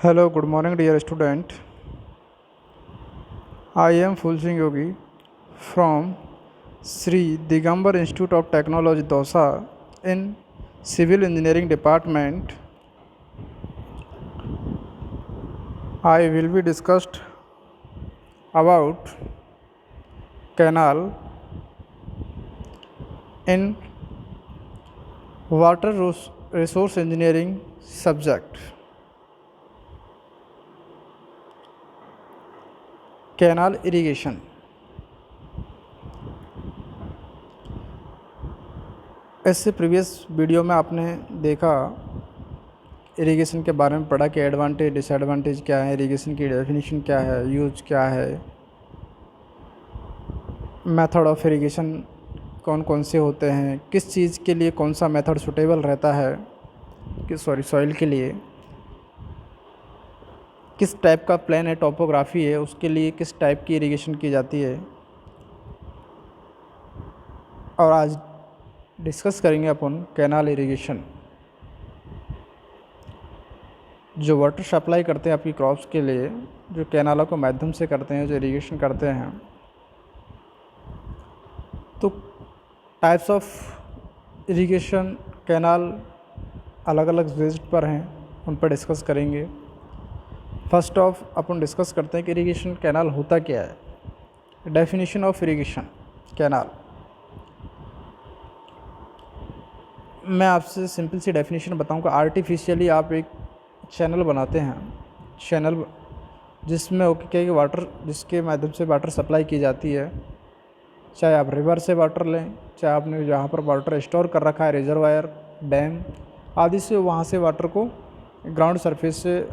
Hello, good morning, dear student. I am Phul Singh Yogi from Sri Digambar Institute of Technology, Dausa, in Civil Engineering Department. I will be discussed about canal in water resource engineering subject. Canal irrigation. इससे previous video में आपने देखा irrigation के बारे में पढ़ा कि advantage disadvantage क्या है, इरिगेशन की डेफिनेशन क्या है, यूज क्या है, मेथड ऑफ इरिगेशन कौन कौन से होते हैं, किस चीज़ के लिए कौन सा मेथड सुटेबल रहता है कि सॉइल के लिए, किस टाइप का प्लान है, टोपोग्राफी है, उसके लिए किस टाइप की इरिगेशन की जाती है। और आज डिस्कस करेंगे अपन कैनाल इरिगेशन। जो वाटर सप्लाई करते हैं आपकी क्रॉप्स के लिए, जो कैनालों के माध्यम से करते हैं, जो इरिगेशन करते हैं, तो टाइप्स ऑफ इरिगेशन कैनाल अलग अलग बेस्ड पर हैं, उन पर डिस्कस करेंगे। फर्स्ट ऑफ अपन डिस्कस करते हैं कि इरिगेशन कैनाल होता क्या है। डेफिनेशन ऑफ इरिगेशन कैनाल, मैं आपसे सिंपल सी डेफिनेशन बताऊंगा। आर्टिफिशियली आप एक चैनल बनाते हैं, चैनल जिसमें ओके वाटर, जिसके माध्यम से वाटर सप्लाई की जाती है, चाहे आप रिवर से वाटर लें, चाहे आपने जहाँ पर वाटर स्टोर कर रखा है, रिजर्वायर, डैम आदि से, वहाँ से वाटर को ग्राउंड सरफेस से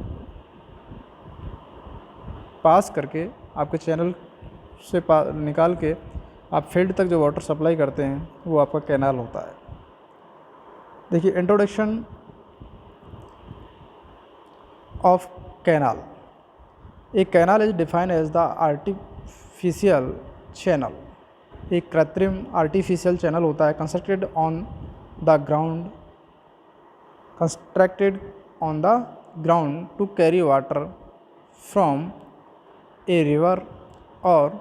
पास करके आपके चैनल से निकाल के आप फील्ड तक जो वाटर सप्लाई करते हैं, वो आपका कैनाल होता है। देखिए, introduction of canal. A canal is defined as the artificial channel. एक कृत्रिम आर्टिफिशियल चैनल होता है constructed on the ground to carry water from a river और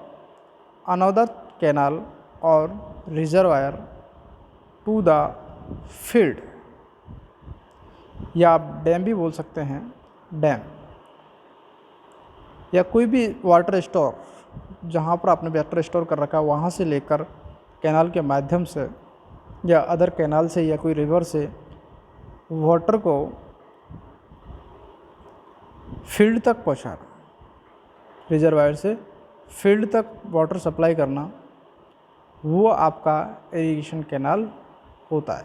अनदर कैनाल और रिजर्वायर टू द फील्ड, या आप डैम भी बोल सकते हैं। डैम या कोई भी वाटर स्टोर, जहाँ पर आपने वाटर स्टोर कर रखा है, वहाँ से लेकर कैनाल के माध्यम से या अदर कैनाल से या कोई रिवर से वाटर को फील्ड तक पहुँचाना, रिजर्वायर से फील्ड तक वाटर सप्लाई करना, वो आपका इरिगेशन कैनाल होता है।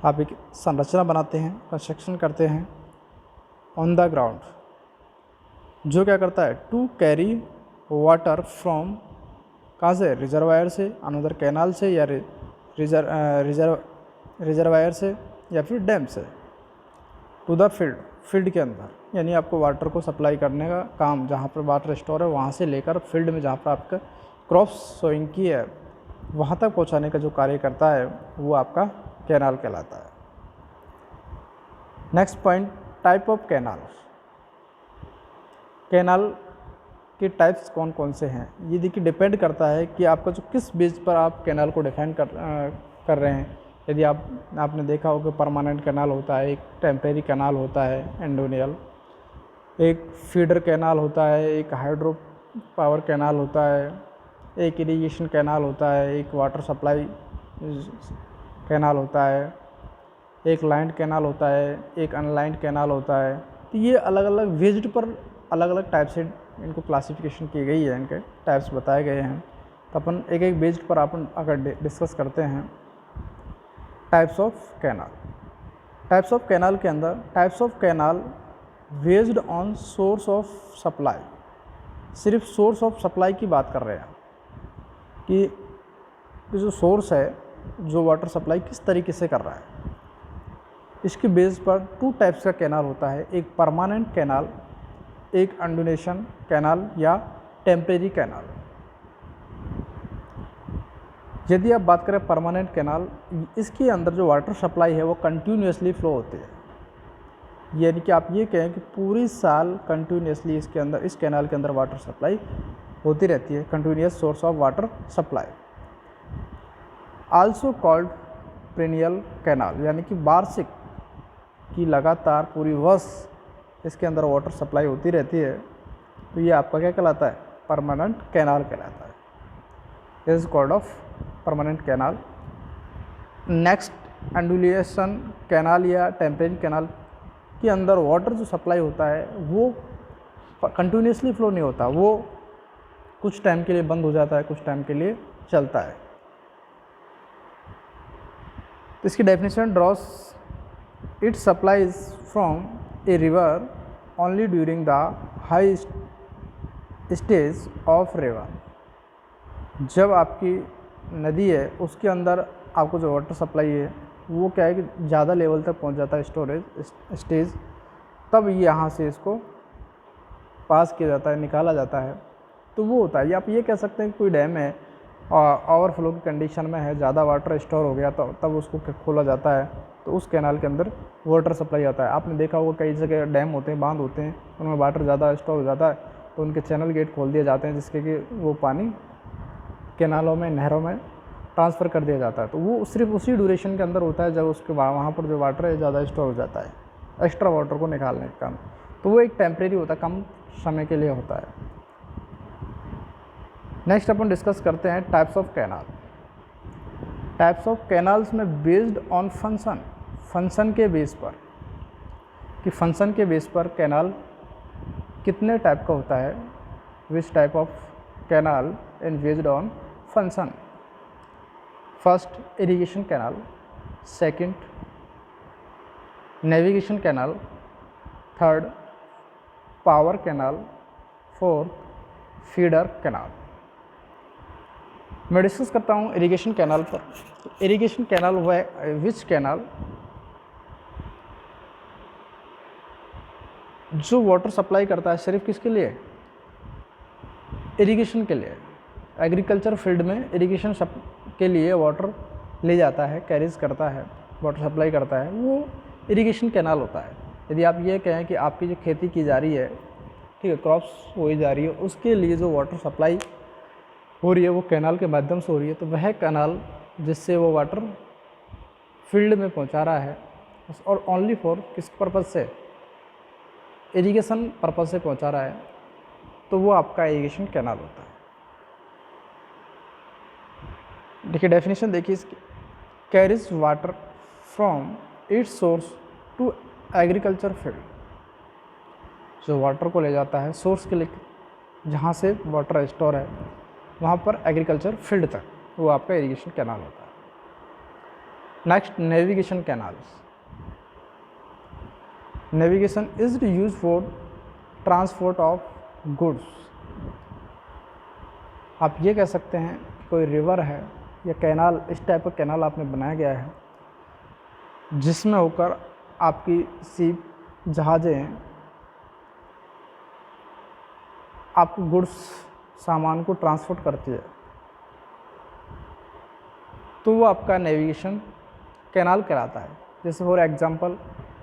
आप एक संरचना बनाते हैं, कंस्ट्रक्शन करते हैं ऑन द ग्राउंड, जो क्या करता है, टू कैरी वाटर फ्रॉम, कहाँ से, रिजर्वायर से, अनदर कैनाल से या रिजर्वायर से या फिर डैम से, टू द फील्ड के अंदर, यानी आपको वाटर को सप्लाई करने का काम, जहाँ पर वाटर स्टोर है वहाँ से लेकर फील्ड में जहाँ पर आपका क्रॉप्स सोइंग की है, वहाँ तक पहुँचाने का जो कार्य करता है, वो आपका कैनाल कहलाता है। Next point, type of canal. Canal के टाइप्स कौन कौन से हैं, ये देखिए डिपेंड करता है कि आपका जो किस बेस पर आप कैनाल को डिफाइन कर रहे हैं। यदि आपने देखा हो कि परमानेंट कैनाल होता है, एक टेम्परेरी कैनाल होता है एंडोनियल, एक फीडर कैनाल होता है, एक हाइड्रो पावर कैनाल होता है, एक इरिगेशन कैनाल होता है, एक वाटर सप्लाई कैनाल होता है, एक लाइन्ड कैनाल होता है, एक अनलाइन्ड कैनाल होता है। तो ये अलग अलग बेस्ड पर अलग अलग टाइप से इनको क्लासिफिकेशन की गई है, इनके टाइप्स बताए गए हैं। तो अपन एक एक बेस्ड पर अपन अगर डिस्कस करते हैं types of canal. Types of canal के अंदर, types of canal based on source of supply, सिर्फ सोर्स ऑफ सप्लाई की बात कर रहे हैं कि जो सोर्स है, जो वाटर सप्लाई किस तरीके से कर रहा है, इसके बेस पर टू टाइप्स का कैनाल होता है, एक परमानेंट कैनाल, एक अंडुनेशन कैनाल या टेम्परेरी कैनाल। यदि आप बात करें परमानेंट कैनाल, इसके अंदर जो वाटर सप्लाई है वो कंटिन्यूसली फ्लो होती है, यानी कि आप ये कहें कि पूरी साल कंटिन्यूसली इसके अंदर, इस कैनाल के अंदर वाटर सप्लाई होती रहती है, continuous source of water supply. Also called perennial canal, यानी कि वार्षिक की लगातार पूरी वर्ष इसके अंदर वाटर सप्लाई होती रहती है, तो ये आपका क्या कहलाता है? परमानेंट कैनाल कहलाता है। Is called of permanent canal. Next, inundation canal या टेम्परेरी कैनाल के अंदर वाटर जो सप्लाई होता है वो कंटिन्यूसली फ्लो नहीं होता, वो कुछ टाइम के लिए बंद हो जाता है, कुछ टाइम के लिए चलता है। इसकी definition draws it supplies from a river only during the high stage of river. जब आपकी नदी है उसके अंदर आपको जो वाटर सप्लाई है वो क्या है कि ज़्यादा लेवल तक पहुंच जाता है, स्टोरेज स्टेज, तब यहाँ से इसको पास किया जाता है, निकाला जाता है, तो वो होता है। या आप ये कह सकते हैं कि कोई डैम है और ओवरफ्लो की कंडीशन में है, ज़्यादा वाटर स्टोर हो गया तो तब उसको खोला जाता है, तो उस कैनाल के अंदर वाटर सप्लाई आता है। आपने देखा होगा कई जगह डैम होते हैं, बांध होते हैं, उनमें वाटर ज़्यादा स्टोर हो जाता है, तो उनके चैनल गेट खोल दिए जाते हैं जिसके कि वो पानी कैनालों में, नहरों में ट्रांसफ़र कर दिया जाता है। तो वो सिर्फ उसी ड्यूरेशन के अंदर होता है जब उसके वहाँ पर जो वाटर है ज़्यादा स्टोर हो जाता है, एक्स्ट्रा वाटर को निकालने का काम। तो वो एक टेम्परेरी होता है, कम समय के लिए होता है। नेक्स्ट अपन डिस्कस करते हैं types of canal. Types of canals में बेस्ड ऑन फंक्शन, फंक्शन के बेस पर, कि फंक्शन के बेस पर कैनाल कितने टाइप का होता है। Which type of canal in based on function. First, irrigation canal. Second, navigation canal. Third, power canal. Fourth, feeder canal. मैं डिस्कस करता हूँ इरिगेशन कैनाल पर। इरिगेशन कैनाल वह विच कैनाल जो वाटर सप्लाई करता है सिर्फ किसके लिए? इरिगेशन के लिए। एग्रीकल्चर फील्ड में इरिगेशन के लिए वाटर ले जाता है, कैरीज करता है, वाटर सप्लाई करता है, वो इरिगेशन कैनाल होता है। यदि आप ये कहें कि आपकी जो खेती की जा रही है, ठीक है, क्रॉप्स बोई जा रही है, उसके लिए जो वाटर सप्लाई हो रही है वो कैनाल के माध्यम से हो रही है, तो वह कैनाल जिससे वो वाटर फील्ड में पहुंचा रहा है और ओनली फॉर किस पर्पज़ से? इरिगेशन पर्पज़ से पहुंचा रहा है, तो वो आपका इरिगेशन कैनाल होता है। देखिए डेफिनेशन देखिए इसकी। Carries water from its source to agriculture field, जो वाटर को ले जाता है सोर्स के लिए, जहाँ से वाटर स्टोर है वहाँ पर एग्रीकल्चर फील्ड तक, वो आपका इरिगेशन कैनाल होता है। Next, navigation canals. Navigation is use for transport of goods. आप ये कह सकते हैं कि कोई रिवर है या कैनाल, इस टाइप का कैनाल आपने बनाया गया है जिसमें होकर आपकी शिप, जहाज़ें आपको गुड्स, सामान को ट्रांसपोर्ट करती है, तो वो आपका नेविगेशन कैनाल कहलाता है। जैसे फॉर एग्जांपल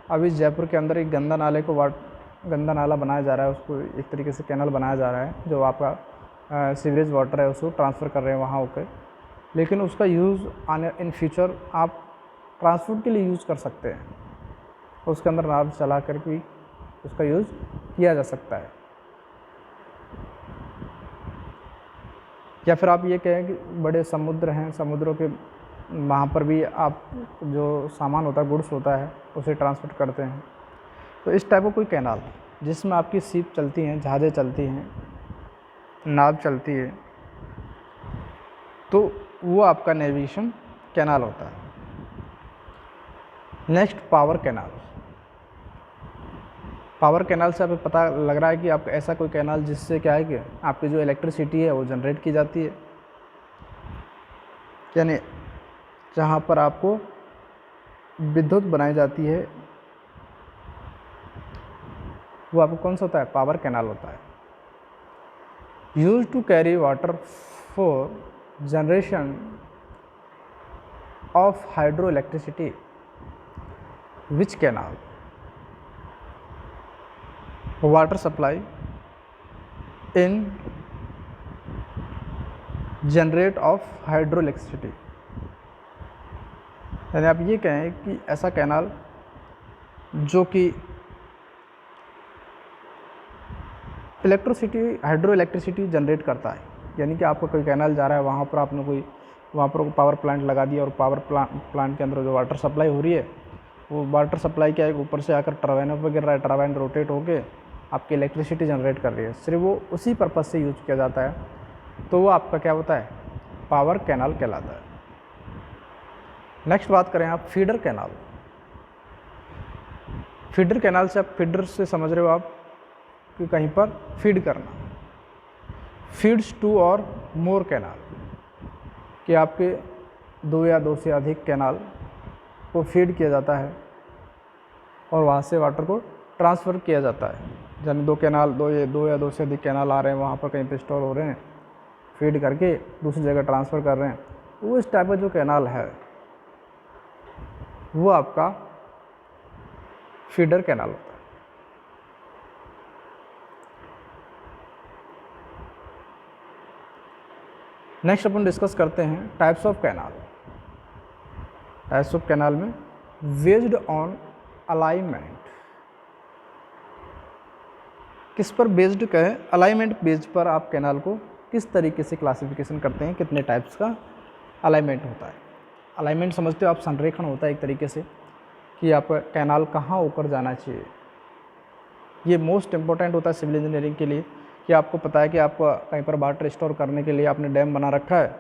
अभी जयपुर के अंदर एक गंदा नाले को गंदा नाला बनाया जा रहा है, उसको एक तरीके से कैनाल बनाया जा रहा है, जो आपका सीवरेज वाटर है उसको ट्रांसफ़र कर रहे हैं वहाँ होकर, लेकिन उसका यूज़ आने इन फ्यूचर आप ट्रांसपोर्ट के लिए यूज़ कर सकते हैं, उसके अंदर नाव चला कर भी उसका यूज़ किया जा सकता है। या फिर आप ये कहें कि बड़े समुद्र हैं, समुद्रों के वहाँ पर भी आप जो सामान होता है, गुड्स होता है, उसे ट्रांसपोर्ट करते हैं। तो इस टाइप का कोई कैनाल जिसमें आपकी शिप चलती हैं, जहाज़ें चलती हैं, नाव चलती है, तो वो आपका नेविगेशन कैनाल होता है। Next, power canal. Power canal से आपको पता लग रहा है कि आपका ऐसा कोई कैनाल जिससे क्या है कि आपकी जो इलेक्ट्रिसिटी है वो जनरेट की जाती है, यानी जहाँ पर आपको विद्युत बनाई जाती है, वो आपको कौन सा होता है? पावर कैनाल होता है। Use to carry water for generation of hydro electricity. Which canal? Water supply in generate of hydro electricity, यानी आप ये कहें कि ऐसा कैनाल जो कि इलेक्ट्रिसिटी हाइड्रो इलेक्ट्रिसिटी जनरेट करता है, यानी कि आपका कोई कैनाल जा रहा है, वहाँ पर पावर प्लांट लगा दिया और पावर प्लांट के अंदर जो वाटर सप्लाई हो रही है, वो वाटर सप्लाई क्या है, ऊपर से आकर टरबाइनों पर गिर रहा है, टरबाइन रोटेट होके आपकी इलेक्ट्रिसिटी जनरेट कर रही है, सिर्फ वो उसी पर्पज़ से यूज किया जाता है, तो वो आपका क्या होता है, पावर कैनाल कहलाता है। नेक्स्ट बात करें आप फीडर कैनाल। फीडर कैनाल से आप फीडर से समझ रहे हो आप कि कहीं पर फीड करना, फीड्स टू और मोर कैनाल, कि आपके 2 या 2 से अधिक कैनाल को फीड किया जाता है और वहाँ से वाटर को ट्रांसफ़र किया जाता है। यानी 2 या 2 से अधिक कैनाल आ रहे हैं, वहाँ पर कहीं पे स्टोर हो रहे हैं, फीड करके दूसरी जगह ट्रांसफ़र कर रहे हैं, वो इस टाइप का जो कैनाल है वो आपका फीडर कैनाल होता है। नेक्स्ट अपन डिस्कस करते हैं types of canal. Types of canal में बेस्ड ऑन अलाइनमेंट, किस पर बेस्ड कहें, अलाइनमेंट बेस्ड पर आप कैनाल को किस तरीके से क्लासिफिकेशन करते हैं, कितने टाइप्स का अलाइनमेंट होता है। अलाइनमेंट समझते हो आप, संरेखण होता है एक तरीके से कि आप कैनाल कहाँ होकर जाना चाहिए। ये मोस्ट इम्पोर्टेंट होता है सिविल इंजीनियरिंग के लिए, कि आपको पता है कि आप कहीं पर वाटर स्टोर करने के लिए आपने डैम बना रखा है,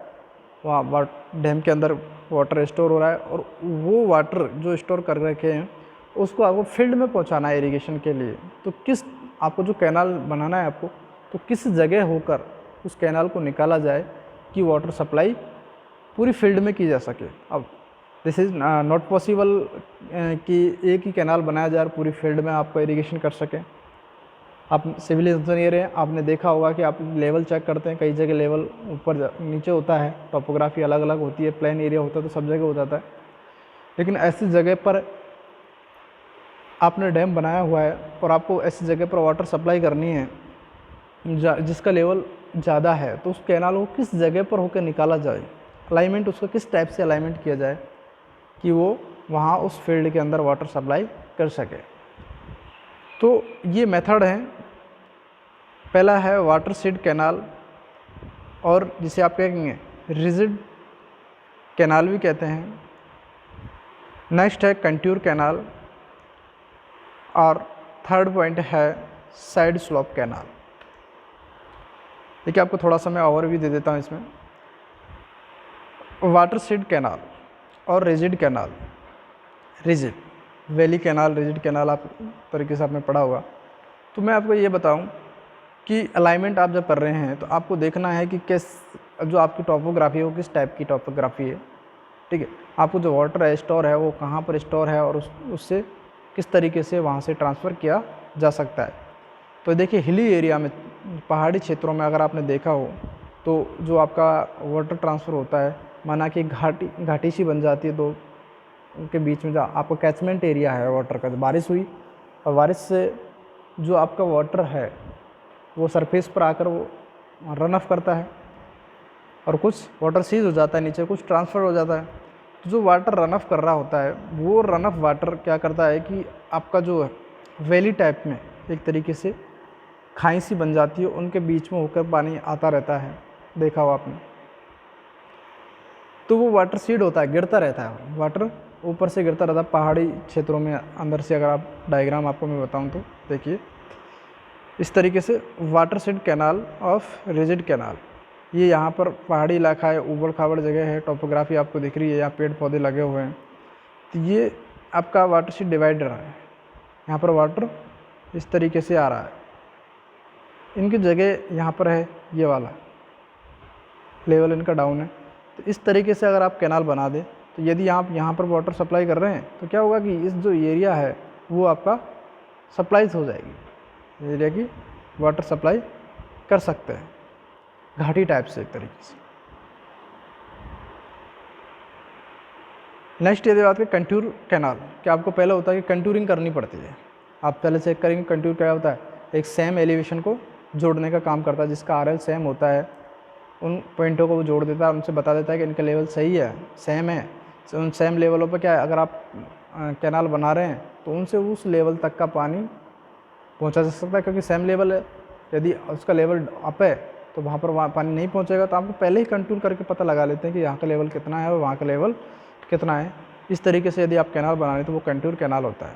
वहाँ डैम के अंदर वाटर स्टोर हो रहा है और वो वाटर जो स्टोर कर रखे हैं उसको आपको फील्ड में पहुँचाना है इरिगेशन के लिए। तो किस आपको जो कैनाल बनाना है आपको, तो किस जगह होकर उस कैनाल को निकाला जाए कि वाटर सप्लाई पूरी फील्ड में की जा सके। अब दिस इज़ नॉट पॉसिबल कि एक ही कैनाल बनाया जाए और पूरी फील्ड में आपको इरिगेशन कर सकें। आप सिविल इंजीनियर हैं, आपने देखा होगा कि आप लेवल चेक करते हैं, कई जगह लेवल ऊपर नीचे होता है, टोपोग्राफी अलग अलग होती है, प्लेन एरिया होता है तो सब जगह हो जाता है, लेकिन ऐसी जगह पर आपने डैम बनाया हुआ है और आपको ऐसी जगह पर वाटर सप्लाई करनी है जिसका लेवल ज़्यादा है, तो उस कैनाल को किस जगह पर होकर निकाला जाए, अलाइनमेंट उसका किस टाइप से अलाइनमेंट किया जाए कि वो वहाँ उस फील्ड के अंदर वाटर सप्लाई कर सके। तो ये मेथड है, पहला है वाटर सीड कैनाल, और जिसे आप कहेंगे रिजिड कैनाल भी कहते हैं। नेक्स्ट है कंटूर कैनाल, और थर्ड पॉइंट है साइड स्लोप कैनाल। देखिए आपको थोड़ा सा मैं ओवरव्यू दे देता हूँ इसमें। वाटर सीड कैनाल और rigid canal, rigid valley canal, rigid canal आप तरीके से आपने पढ़ा होगा। तो मैं आपको ये बताऊं कि अलाइनमेंट आप जब कर रहे हैं तो आपको देखना है कि किस जो आपकी टोपोग्राफी है वो किस टाइप की टोपोग्राफी है, ठीक है। आपको जो वाटर स्टोर है वो कहाँ पर स्टोर है और उससे किस तरीके से वहाँ से ट्रांसफ़र किया जा सकता है। तो देखिए हिली एरिया में, पहाड़ी क्षेत्रों में अगर आपने देखा हो तो जो आपका वाटर ट्रांसफ़र होता है, माना कि घाटी सी बन जाती है, तो उनके बीच में जो आपका कैचमेंट एरिया है वाटर का, बारिश हुई और बारिश से जो आपका वाटर है वो सरफेस पर आकर वो रन ऑफ करता है और कुछ वाटर सीज हो जाता है नीचे, कुछ ट्रांसफ़र हो जाता है। तो जो वाटर रन ऑफ कर रहा होता है वो रन ऑफ वाटर क्या करता है कि आपका जो वैली टाइप में एक तरीके से खाई सी बन जाती है, उनके बीच में होकर पानी आता रहता है, देखा हो आपने। तो वो वाटर सीड होता है, गिरता रहता है, वाटर ऊपर से गिरता रहता है पहाड़ी क्षेत्रों में अंदर से। अगर आप डायग्राम आपको मैं बताऊं तो देखिए इस तरीके से water seed canal of rigid canal, ये यहाँ पर पहाड़ी इलाका है, ऊबड़ खाबड़ जगह है, टोपोग्राफी आपको दिख रही है, यहाँ पेड़ पौधे लगे हुए हैं। तो ये आपका वाटर सीड डिवाइडर है, यहाँ पर वाटर इस तरीके से आ रहा है, इनकी जगह यहाँ पर है, ये वाला लेवल इनका डाउन है। तो इस तरीके से अगर आप कैनाल बना दें तो यदि आप यहाँ पर वाटर सप्लाई कर रहे हैं तो क्या होगा कि इस जो एरिया है वो आपका सप्लाईज हो जाएगी, एरिया की वाटर सप्लाई कर सकते हैं घाटी टाइप से एक तरीके से। नेक्स्ट यदि बात करें कंटूर कैनाल, क्या आपको पहले होता है कि कंटूरिंग करनी पड़ती है, आप पहले चेक करेंगे कंटूर क्या होता है, एक सेम एलिवेशन को जोड़ने का काम करता है, जिसका RL सेम होता है। उन पॉइंटों को वो जोड़ देता है, उनसे बता देता है कि इनका लेवल सही है, सेम है। उन सेम लेवलों पर क्या है, अगर आप कैनाल बना रहे हैं तो उनसे उस लेवल तक का पानी पहुंचा जा सकता है, क्योंकि सेम लेवल है। यदि उसका लेवल अप है तो वहाँ पर पानी नहीं पहुंचेगा, तो आपको पहले ही कंटूर करके पता लगा लेते हैं कि यहाँ का लेवल कितना है और वहाँ का लेवल कितना है। इस तरीके से यदि आप कैनाल बना रहे हैं तो वो कंटूर कैनाल होता है।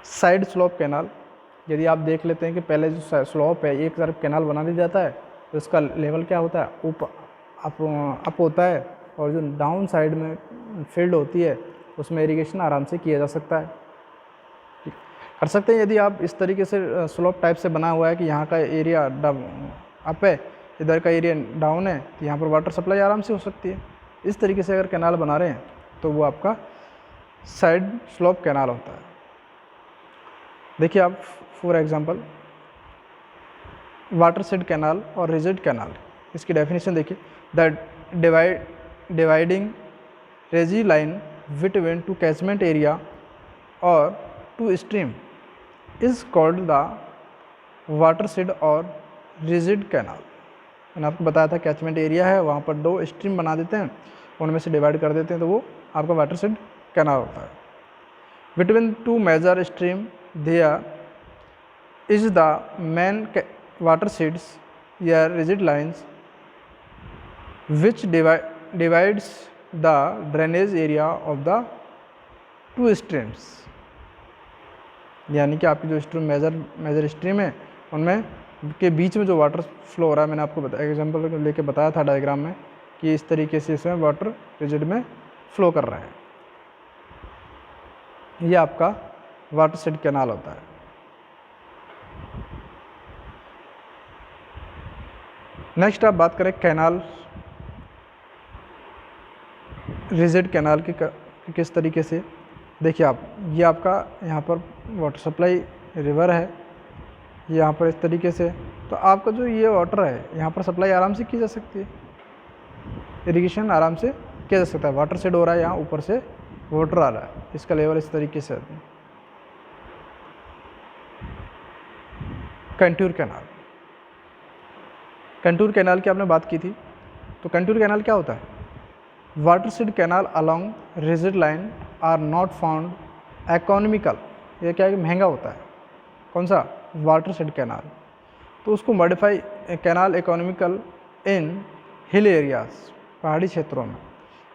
साइड स्लोप कैनाल, यदि आप देख लेते हैं कि पहले जो स्लोप है एक तरफ कैनाल बना दिया जाता है तो उसका लेवल क्या होता है, अप होता है, और जो डाउन साइड में फील्ड होती है उसमें इरिगेशन आराम से किया जा सकता है, कर सकते हैं। यदि आप इस तरीके से स्लोप टाइप से बना हुआ है कि यहाँ का एरिया अप है, इधर का एरिया डाउन है, तो यहाँ पर वाटर सप्लाई आराम से हो सकती है। इस तरीके से अगर कैनाल बना रहे हैं तो वो आपका साइड स्लोप कैनाल होता है। देखिए आप for example watershed canal और रिजिड कैनाल, इसकी डेफिनेशन देखिए। The dividing ridge line between two catchment area और two stream is called the watershed और रिजिड कैनाल। मैंने आपको बताया था कैचमेंट एरिया है, वहाँ पर 2 स्ट्रीम बना देते हैं, उनमें से डिवाइड कर देते हैं, तो वो आपका वाटर शेड कैनाल होता है। Between 2 major stream there is the main watersheds या rigid lines which divides the drainage area of the 2 streams. यानी कि आपकी जो स्ट्रीम मेजर स्ट्रीम है उनमें के बीच में जो वाटर फ्लो हो रहा है, मैंने आपको एग्जांपल लेके बताया था डायग्राम में कि इस तरीके से इसमें वाटर रिजिड में फ्लो कर रहा है। ये आपका वाटर शेड कैनाल होता है। नेक्स्ट आप बात करें कैनाल रिजिड कैनाल की किस तरीके से। देखिए आप, ये आपका यहाँ पर वाटर सप्लाई रिवर है, यहाँ पर इस तरीके से, तो आपका जो ये वाटर है यहाँ पर सप्लाई आराम से की जा सकती है, इरिगेशन आराम से किया जा सकता है। वाटर शेड हो रहा है, यहाँ ऊपर से वाटर आ रहा है, इसका लेवल इस तरीके से। कंटूर कैनाल, कंटूर कैनाल की आपने बात की थी, तो कंटूर कैनाल क्या होता है। वाटर शेड कैनाल अलोंग रिजिड line are not found economical. ये क्या है कि महंगा होता है। कौन सा, वाटर शेड कैनाल। तो उसको modify canal economical in hill areas, पहाड़ी क्षेत्रों में।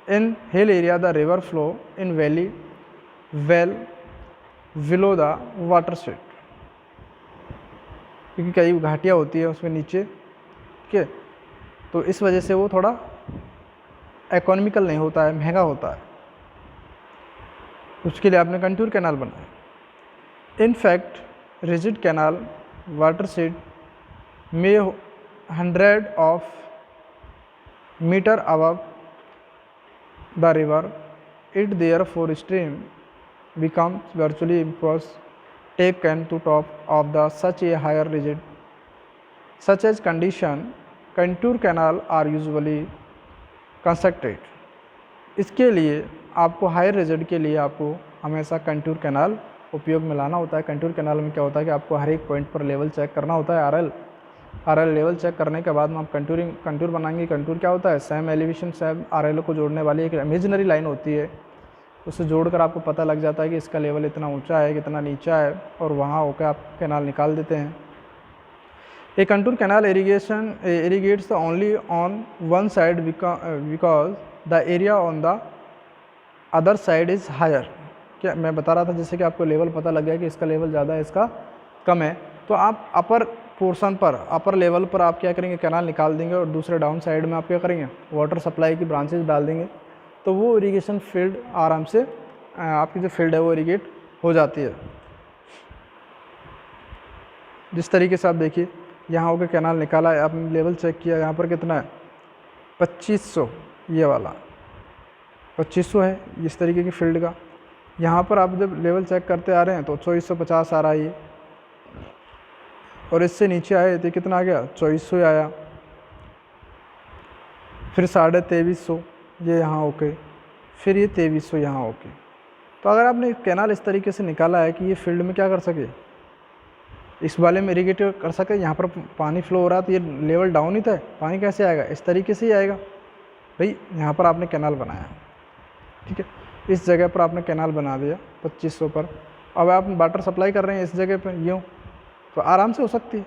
In hill area the river flow in valley well below the watershed, क्योंकि कई घाटियाँ होती है उसमें नीचे, ठीक है, तो इस वजह से वो थोड़ा इकोनॉमिकल नहीं होता है, महंगा होता है। उसके लिए आपने कंटूर कैनाल बनाया। इन फैक्ट रिजिड कैनाल वाटर शेड में 100 of meter above the river, it therefore stream becomes virtually impossible taken to top of the such a higher rigid such as condition contour canal are usually constructed। इसके लिए आपको higher rigid के लिए आपको हमेशा contour canal उपयोग में लाना होता है। कंटूर कैनाल में क्या होता है कि आपको हर एक पॉइंट पर लेवल चेक करना होता है, आरएल लेवल चेक करने के बाद में आप कंटूर बनाएंगे। कंटूर क्या होता है, सेम एलिवेशन सेम आरएल को जोड़ने वाली एक इमेजिनरी लाइन होती है, उससे जोड़कर आपको पता लग जाता है कि इसका लेवल इतना ऊंचा है, कितना नीचा है, और वहाँ होकर आप कैनाल निकाल देते हैं। A contour canal irrigates only on one side because the area on the other side is higher. क्या मैं बता रहा था, जैसे कि आपको लेवल पता लग गया कि इसका लेवल ज़्यादा है, इसका कम है, तो आप अपर पोर्शन पर, अपर लेवल पर आप क्या करेंगे, कैनाल निकाल देंगे, और दूसरे डाउन साइड में आप क्या करेंगे, वाटर सप्लाई की ब्रांचेज डाल देंगे, तो वो इरिगेशन फील्ड आराम से आपकी जो फील्ड है वो इरिगेट हो जाती है। जिस तरीके से आप देखिए, यहाँ होकर कैनाल निकाला है, आपने लेवल चेक किया, यहाँ पर कितना है 2500, ये वाला 2500 है इस तरीके की फील्ड का। यहाँ पर आप जब लेवल चेक करते आ रहे हैं तो 2450 आ रहा है ये, और इससे नीचे आए तो कितना आ गया, 2400 आया, फिर 2350 ये यहाँ ओके, फिर ये 2300 यहाँ ओके। तो अगर आपने कैनाल इस तरीके से निकाला है कि ये फील्ड में क्या कर सके, इस वाले में इरीगेट कर सके, यहाँ पर पानी फ्लो हो रहा है तो ये लेवल डाउन ही था, पानी कैसे आएगा, इस तरीके से ही आएगा। भाई यहाँ पर आपने कैनाल बनाया, ठीक है, इस जगह पर आपने कैनाल बना दिया 2500 पर, अब आप वाटर सप्लाई कर रहे हैं इस जगह पर यूँ, तो आराम से हो सकती है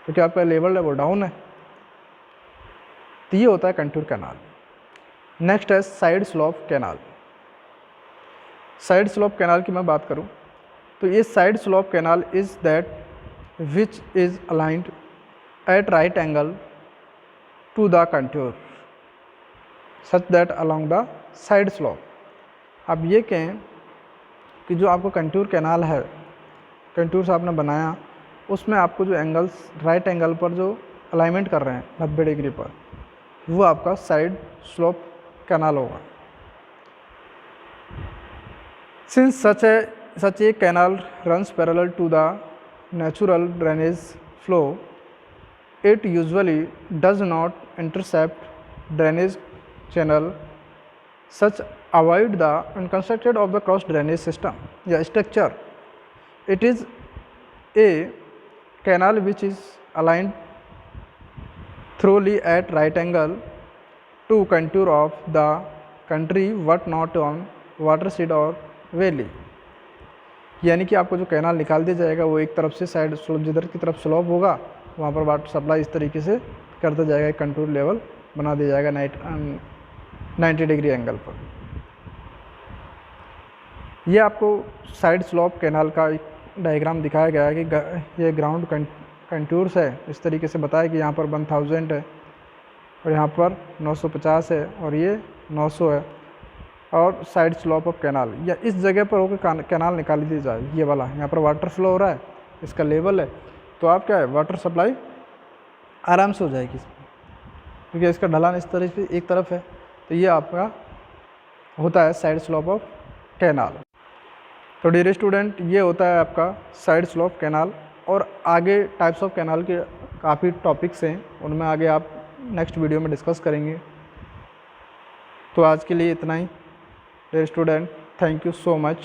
क्योंकि आपका लेवल है वो डाउन है। तो ये होता है कंटूर कैनाल। नेक्स्ट है side slope canal. Side slope canal की मैं बात करूं तो ये side slope canal is that which is aligned at right angle to the contour such that along the side slope. अब ये कहें कि जो आपको कंटूर कैनाल है, कंटूर से आपने बनाया, उसमें आपको जो एंगल्स राइट एंगल पर जो अलाइनमेंट कर रहे हैं 90 डिग्री पर, वो आपका साइड स्लोप कैनाल होगा। Since such a canal runs parallel to the natural drainage flow, it usually does not intercept drainage channel, such avoid the unconstructed of the cross drainage system या structure. It is a canal which is aligned thoroughly at right angle to contour of the country but not on watershed or valley. यानी कि आपको जो canal निकाल दिया जाएगा वो एक तरफ से साइड स्लोप, जिधर की तरफ स्लोप होगा वहाँ पर वाटर सप्लाई इस तरीके से करता जाएगा, कंटूर लेवल बना दिया जाएगा 90 डिग्री एंगल पर। ये आपको साइड स्लोप कैनाल का एक डायग्राम दिखाया गया है कि ये ग्राउंड कंटूर्स है, इस तरीके से बताया कि यहाँ पर 1000 है और यहाँ पर 950 है और ये 900 है, और साइड स्लोप ऑफ कैनाल या इस जगह पर होकर कैनाल निकाल दी जाए, ये वाला यहाँ पर वाटर फ्लो हो रहा है, इसका लेवल है, तो आप क्या है वाटर सप्लाई आराम से हो जाएगी इसमें, क्योंकि इसका ढलान इस तरह से एक तरफ है। तो ये आपका होता है साइड स्लोप ऑफ कैनाल। तो डियर स्टूडेंट, ये होता है आपका साइड स्लोप कैनाल, और आगे टाइप्स ऑफ कैनाल के काफ़ी टॉपिक्स हैं, उनमें आगे आप नेक्स्ट वीडियो में डिस्कस करेंगे। तो आज के लिए इतना ही dear student, thank you so much.